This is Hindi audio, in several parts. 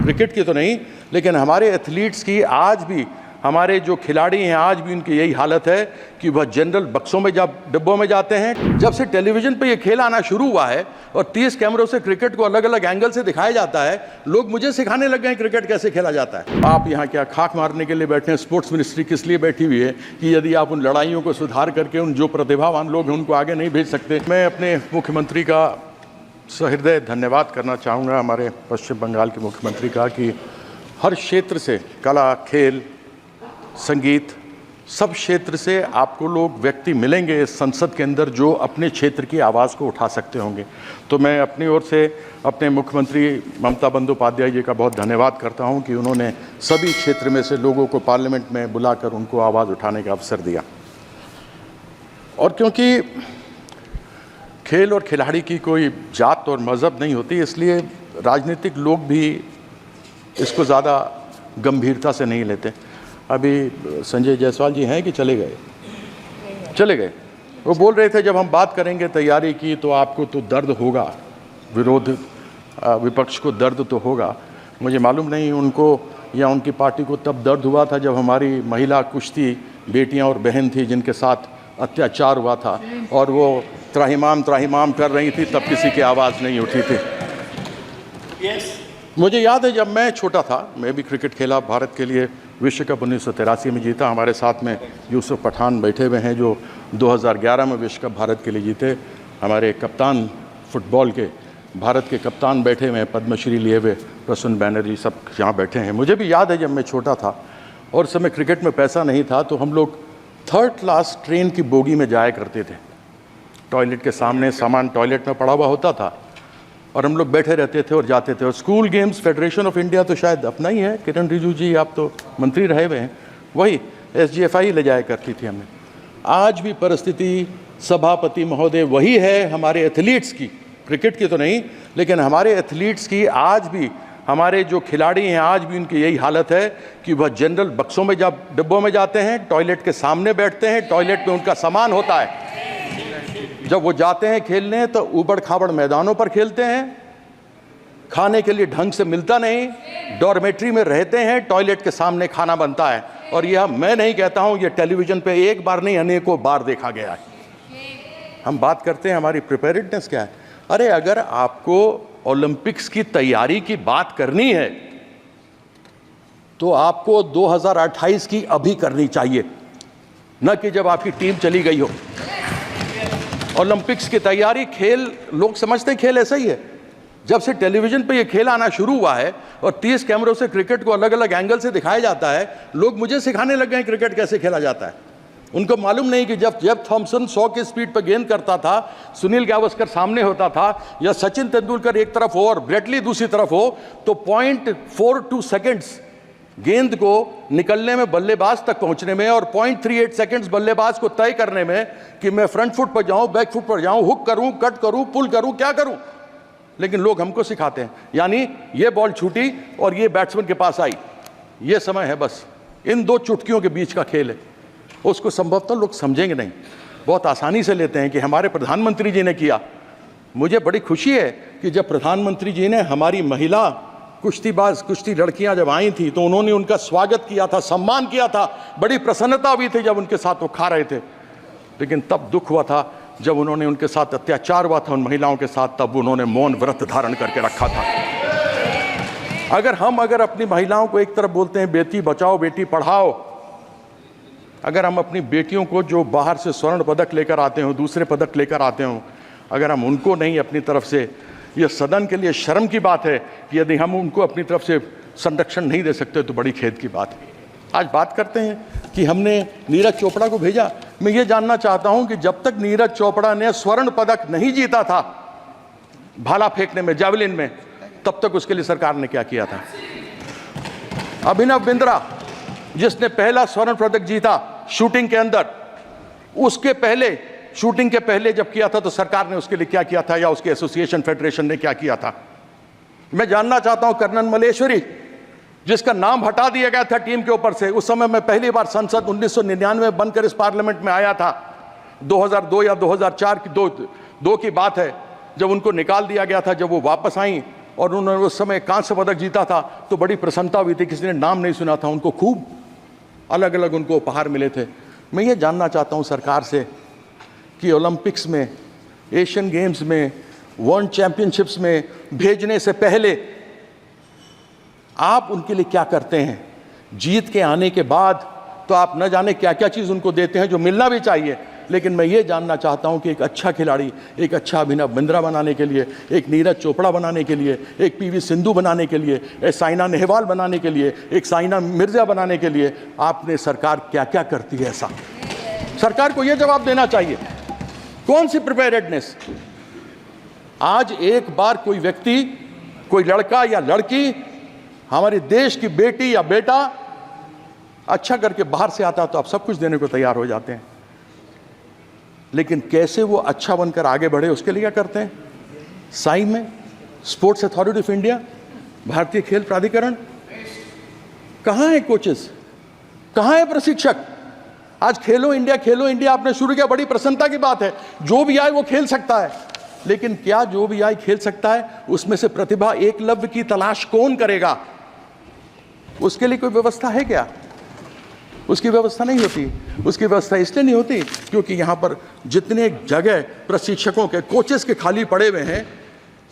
क्रिकेट की तो नहीं, लेकिन हमारे एथलीट्स की आज भी, हमारे जो खिलाड़ी हैं आज भी उनकी यही हालत है कि वह जनरल बक्सों में जब डिब्बों में जाते हैं। जब से टेलीविज़न पे ये खेल आना शुरू हुआ है और 30 कैमरों से क्रिकेट को अलग अलग एंगल से दिखाया जाता है, लोग मुझे सिखाने लग गए हैं क्रिकेट कैसे खेला जाता है। आप यहाँ क्या खाक मारने के लिए बैठे हैं? स्पोर्ट्स मिनिस्ट्री किस लिए बैठी हुई है कि यदि आप उन लड़ाइयों को सुधार करके उन जो प्रतिभावान लोग हैं उनको आगे नहीं भेज सकते? मैं अपने मुख्यमंत्री का सहृदय धन्यवाद करना चाहूँगा, हमारे पश्चिम बंगाल के मुख्यमंत्री का, कि हर क्षेत्र से, कला, खेल, संगीत, सब क्षेत्र से आपको लोग व्यक्ति मिलेंगे इस संसद के अंदर जो अपने क्षेत्र की आवाज़ को उठा सकते होंगे। तो मैं अपनी ओर से अपने मुख्यमंत्री ममता बंदोपाध्याय जी का बहुत धन्यवाद करता हूं कि उन्होंने सभी क्षेत्र में से लोगों को पार्लियामेंट में बुलाकर उनको आवाज़ उठाने का अवसर दिया। और क्योंकि खेल और खिलाड़ी की कोई जात और मज़हब नहीं होती, इसलिए राजनीतिक लोग भी इसको ज़्यादा गंभीरता से नहीं लेते। अभी संजय जायसवाल जी हैं कि चले गए? वो बोल रहे थे जब हम बात करेंगे तैयारी की तो आपको तो दर्द होगा, विपक्ष को दर्द तो होगा। मुझे मालूम नहीं उनको या उनकी पार्टी को तब दर्द हुआ था जब हमारी महिला कुश्ती बेटियां और बहन थी जिनके साथ अत्याचार हुआ था और वो त्राहिमाम कर रही थी, तब किसी की आवाज़ नहीं उठी थी। मुझे याद है जब मैं छोटा था, मैं भी क्रिकेट खेला, भारत के लिए विश्व कप 1983 में जीता। हमारे साथ में यूसुफ पठान बैठे हुए हैं जो 2011 में विश्व कप भारत के लिए जीते। हमारे कप्तान फुटबॉल के, भारत के कप्तान बैठे हुए हैं, पद्मश्री लिए हुए प्रसून बैनर्जी, सब यहाँ बैठे हैं। मुझे भी याद है जब मैं छोटा था और उस समय क्रिकेट में पैसा नहीं था तो हम लोग 3rd क्लास ट्रेन की बोगी में जाया करते थे। टॉयलेट के सामने सामान टॉयलेट में पड़ा हुआ होता था और हम लोग बैठे रहते थे और जाते थे। और school games federation of India तो शायद अपना ही है, किरण रिजिजू जी आप तो मंत्री रहे हुए हैं, वही SGFI ले जाया करती थी हमें। आज भी परिस्थिति सभापति महोदय वही है हमारे एथलीट्स की, क्रिकेट की तो नहीं, लेकिन हमारे एथलीट्स की आज भी, हमारे जो खिलाड़ी हैं आज भी उनकी यही हालत है कि वह जनरल बक्सों में जब डिब्बों में जाते हैं, टॉयलेट के सामने बैठते हैं, टॉयलेट में उनका सामान होता है। जब वो जाते हैं खेलने तो ऊबड़ खाबड़ मैदानों पर खेलते हैं, खाने के लिए ढंग से मिलता नहीं, डॉर्मेट्री में रहते हैं, टॉयलेट के सामने खाना बनता है। और यह मैं नहीं कहता हूं, यह टेलीविजन पे एक बार नहीं अनेकों बार देखा गया है। हम बात करते हैं हमारी प्रिपेयर्डनेस क्या है। अरे अगर आपको ओलंपिक्स की तैयारी की बात करनी है तो आपको 2028 की अभी करनी चाहिए, न कि जब आपकी टीम चली गई हो। ओलंपिक्स की तैयारी, खेल, लोग समझते हैं खेल ऐसा ही है। जब से टेलीविज़न पे ये खेल आना शुरू हुआ है और 30 कैमरों से क्रिकेट को अलग अलग एंगल से दिखाया जाता है, लोग मुझे सिखाने लग गए हैं क्रिकेट कैसे खेला जाता है। उनको मालूम नहीं कि जब थॉमसन 100 की स्पीड पर गेंद करता था, सुनील गावस्कर सामने होता था, या सचिन तेंदुलकर एक तरफ हो और ब्रेटली दूसरी तरफ हो, तो 0.42 सेकेंड्स गेंद को निकलने में, बल्लेबाज तक पहुंचने में, और 0.38 सेकंड्स बल्लेबाज को तय करने में कि मैं फ्रंट फुट पर जाऊं, बैक फुट पर जाऊं, हुक करूं, कट करूं, पुल करूं, क्या करूं। लेकिन लोग हमको सिखाते हैं, यानी ये बॉल छूटी और ये बैट्समैन के पास आई, ये समय है, बस इन 2 चुटकियों के बीच का खेल है। उसको संभवतः लोग समझेंगे नहीं, बहुत आसानी से लेते हैं कि हमारे प्रधानमंत्री जी ने किया। मुझे बड़ी खुशी है कि जब प्रधानमंत्री जी ने हमारी महिला कुश्ती लड़कियां जब आई थी तो उन्होंने उनका स्वागत किया था, सम्मान किया था, बड़ी प्रसन्नता भी थी जब उनके साथ वो खा रहे थे। लेकिन तब दुख हुआ था जब उन्होंने, उनके साथ अत्याचार हुआ था उन महिलाओं के साथ, तब उन्होंने मौन व्रत धारण करके रखा था। अगर अपनी महिलाओं को एक तरफ बोलते हैं बेटी बचाओ बेटी पढ़ाओ, अगर हम अपनी बेटियों को जो बाहर से स्वर्ण पदक लेकर आते हो, दूसरे पदक लेकर आते हो, अगर हम उनको नहीं अपनी तरफ से, यह सदन के लिए शर्म की बात है कि यदि हम उनको अपनी तरफ से संरक्षण नहीं दे सकते तो बड़ी खेद की बात है। आज बात करते हैं कि हमने नीरज चोपड़ा को भेजा। मैं ये जानना चाहता हूं कि जब तक नीरज चोपड़ा ने स्वर्ण पदक नहीं जीता था भाला फेंकने में, जावलिन में, तब तक उसके लिए सरकार ने क्या किया था। अभिनव बिंद्रा जिसने पहला स्वर्ण पदक जीता शूटिंग के अंदर, उसके पहले, शूटिंग के पहले जब किया था तो सरकार ने उसके लिए क्या किया था, या उसके एसोसिएशन फेडरेशन ने क्या किया था। मैं जानना चाहता हूं कर्नल मलेश्वरी जिसका नाम हटा दिया गया था टीम के ऊपर से, उस समय मैं पहली बार संसद 1999 में बनकर इस पार्लियामेंट में आया था, 2002 या 2004 की दो की बात है, जब उनको निकाल दिया गया था। जब वो वापस आई और उन्होंने उस समय कांस्य पदक जीता था तो बड़ी प्रसन्नता हुई थी, किसी ने नाम नहीं सुना था, उनको खूब अलग अलग उनको उपहार मिले थे। मैं ये जानना चाहता हूँ सरकार से कि ओलंपिक्स में, एशियन गेम्स में, वर्ल्ड चैंपियनशिप्स में भेजने से पहले आप उनके लिए क्या करते हैं? जीत के आने के बाद तो आप न जाने क्या क्या चीज़ उनको देते हैं जो मिलना भी चाहिए, लेकिन मैं ये जानना चाहता हूं कि एक अच्छा खिलाड़ी, एक अच्छा अभिनव बिंद्रा बनाने के लिए, एक नीरज चोपड़ा बनाने के लिए, एक पीवी सिंधु बनाने के लिए, एक साइना नेहवाल बनाने के लिए, एक साइना मिर्जा बनाने के लिए आपने सरकार क्या क्या करती है? ऐसा सरकार को यह जवाब देना चाहिए। कौन सी प्रिपेयर्डनेस? आज एक बार कोई व्यक्ति, कोई लड़का या लड़की, हमारे देश की बेटी या बेटा अच्छा करके बाहर से आता तो आप सब कुछ देने को तैयार हो जाते हैं, लेकिन कैसे वो अच्छा बनकर आगे बढ़े उसके लिए क्या करते हैं? साई में स्पोर्ट्स अथॉरिटी ऑफ इंडिया, भारतीय खेल प्राधिकरण, कहाँ है कोचेस, कहाँ है प्रशिक्षक? आज खेलो इंडिया आपने शुरू किया, बड़ी प्रसन्नता की बात है, जो भी आए वो खेल सकता है, लेकिन क्या जो भी आए खेल सकता है? उसमें से प्रतिभा एकलव्य की तलाश कौन करेगा? उसके लिए कोई व्यवस्था है क्या? उसकी व्यवस्था नहीं होती। उसकी व्यवस्था इसलिए नहीं होती क्योंकि यहाँ पर जितने जगह प्रशिक्षकों के, कोचेस के खाली पड़े हुए हैं,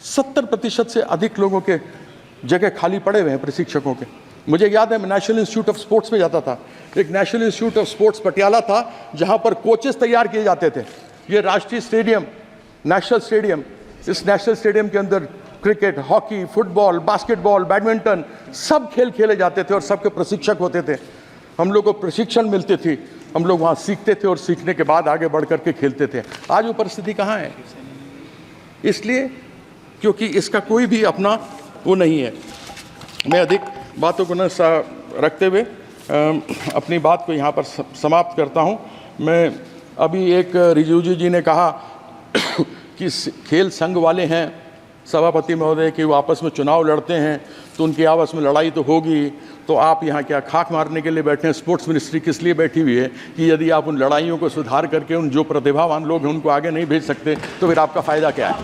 70% से अधिक लोगों के जगह खाली पड़े हुए हैं प्रशिक्षकों के। मुझे याद है मैं नेशनल इंस्टीट्यूट ऑफ स्पोर्ट्स में जाता था, एक national institute of sports Patiala था जहाँ पर कोचेस तैयार किए जाते थे। ये राष्ट्रीय स्टेडियम, नेशनल स्टेडियम, इस नेशनल स्टेडियम के अंदर cricket, hockey, football, basketball, badminton सब खेल खेले जाते थे और सबके प्रशिक्षक होते थे। हम लोग को प्रशिक्षण मिलती थी, हम लोग वहाँ सीखते थे और सीखने के बाद आगे बढ़ करके खेलते थे। आज वो परिस्थिति कहाँ है? इसलिए क्योंकि इसका कोई भी अपना वो नहीं है। मैं अधिक बातों को न रखते हुए अपनी बात को यहाँ पर समाप्त करता हूँ। मैं अभी एक रिजिजू जी ने कहा कि खेल संघ वाले हैं सभापति महोदय कि वो आपस में चुनाव लड़ते हैं तो उनकी आपस में लड़ाई तो होगी, तो आप यहाँ क्या खाक मारने के लिए बैठे हैं? स्पोर्ट्स मिनिस्ट्री किस लिए बैठी हुई है कि यदि आप उन लड़ाइयों को सुधार करके उन जो प्रतिभावान लोग हैं उनको आगे नहीं भेज सकते तो फिर आपका फ़ायदा क्या है?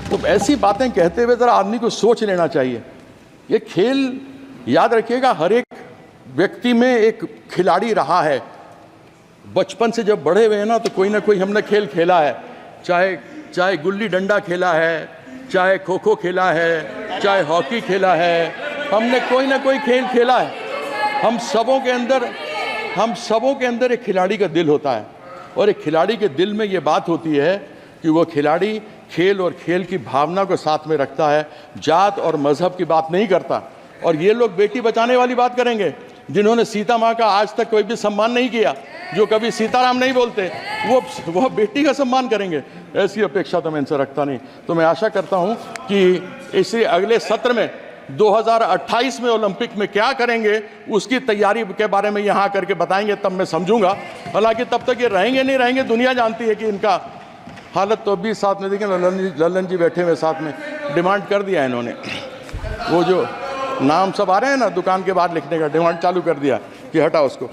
तो ऐसी बातें कहते हुए ज़रा आदमी को सोच लेना चाहिए। ये खेल, याद रखिएगा, हर एक व्यक्ति में एक खिलाड़ी रहा है। बचपन से जब बड़े हुए हैं ना तो कोई ना कोई हमने खेल खेला है, चाहे गुल्ली डंडा खेला है, चाहे खो खो खेला है, चाहे हॉकी खेला है, हमने कोई ना कोई खेल खेला है। हम सबों के अंदर एक खिलाड़ी का दिल होता है और एक खिलाड़ी के दिल में ये बात होती है कि वो खिलाड़ी खेल और खेल की भावना को साथ में रखता है, जात और मजहब की बात नहीं करता। और ये लोग बेटी बचाने वाली बात करेंगे, जिन्होंने सीता माँ का आज तक कोई भी सम्मान नहीं किया, जो कभी सीताराम नहीं बोलते, वो बेटी का सम्मान करेंगे, ऐसी अपेक्षा तो मैं इनसे रखता नहीं। तो मैं आशा करता हूँ कि इसी अगले सत्र में 2028 में ओलंपिक में क्या करेंगे उसकी तैयारी के बारे में यहाँ करके बताएंगे, तब मैं समझूंगा। हालांकि तब तक ये रहेंगे नहीं रहेंगे, दुनिया जानती है कि इनका हालत तो अभी साथ में देखें, लल्लन जी बैठे हुए साथ में, डिमांड कर दिया इन्होंने, वो जो नाम सब आ रहे हैं ना दुकान के बाहर लिखने का, डिमांड चालू कर दिया कि हटा उसको।